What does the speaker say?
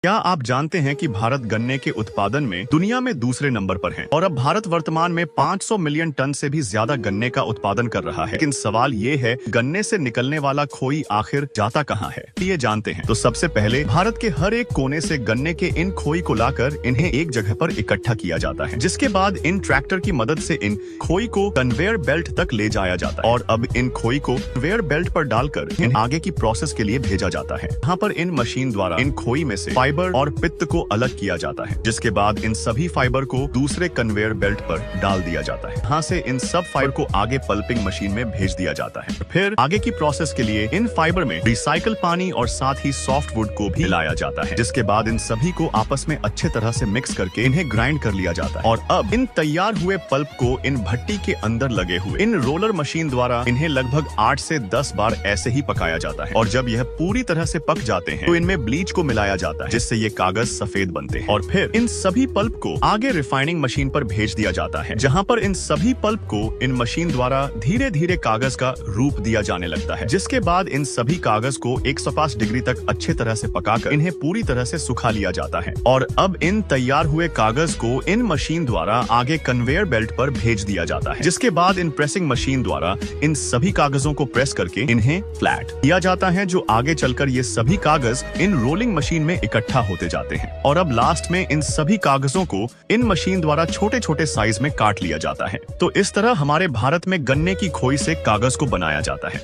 क्या आप जानते हैं कि भारत गन्ने के उत्पादन में दुनिया में दूसरे नंबर पर है और अब भारत वर्तमान में 500 मिलियन टन से भी ज्यादा गन्ने का उत्पादन कर रहा है। लेकिन सवाल ये है, गन्ने से निकलने वाला खोई आखिर जाता कहाँ है? ये जानते हैं तो सबसे पहले भारत के हर एक कोने से गन्ने के इन खोई को लाकर इन्हें एक जगह पर इकट्ठा किया जाता है, जिसके बाद इन ट्रैक्टर की मदद से इन खोई को कन्वेयर बेल्ट तक ले जाया जाता है और अब इन खोई को कन्वेयर बेल्ट पर डालकर इन आगे की प्रोसेस के लिए भेजा जाता है। यहाँ पर इन मशीन द्वारा इन खोई में से फाइबर और पित्त को अलग किया जाता है, जिसके बाद इन सभी फाइबर को दूसरे कन्वेयर बेल्ट पर डाल दिया जाता है। यहाँ से इन सब फाइबर को आगे पल्पिंग मशीन में भेज दिया जाता है। फिर आगे की प्रोसेस के लिए इन फाइबर में रिसाइकल पानी और साथ ही सॉफ्ट वुड को भी मिलाया जाता है, जिसके बाद इन सभी को आपस में अच्छे तरह से मिक्स करके इन्हें ग्राइंड कर लिया जाता है। और अब इन तैयार हुए पल्प को इन भट्टी के अंदर लगे हुए इन रोलर मशीन द्वारा इन्हें लगभग 8 से 10 बार ऐसे ही पकाया जाता है। और जब यह पूरी तरह से पक जाते हैं तो इनमें ब्लीच को मिलाया जाता है, जिससे ये कागज सफेद बनते हैं। और फिर इन सभी पल्प को आगे रिफाइनिंग मशीन पर भेज दिया जाता है, जहां पर इन सभी पल्प को इन मशीन द्वारा धीरे धीरे कागज का रूप दिया जाने लगता है, जिसके बाद इन सभी कागज को 105 डिग्री तक अच्छे तरह से पकाकर इन्हें पूरी तरह से सुखा लिया जाता है। और अब इन तैयार हुए कागज को इन मशीन द्वारा आगे कन्वेयर बेल्ट पर भेज दिया जाता है, जिसके बाद इन प्रेसिंग मशीन द्वारा इन सभी कागजों को प्रेस करके इन्हें फ्लैट किया जाता है, जो आगे चलकर ये सभी कागज इन रोलिंग मशीन में इकट्ठा होते जाते हैं। और अब लास्ट में इन सभी कागजों को इन मशीन द्वारा छोटे छोटे साइज में काट लिया जाता है। तो इस तरह हमारे भारत में गन्ने की खोई से कागज को बनाया जाता है।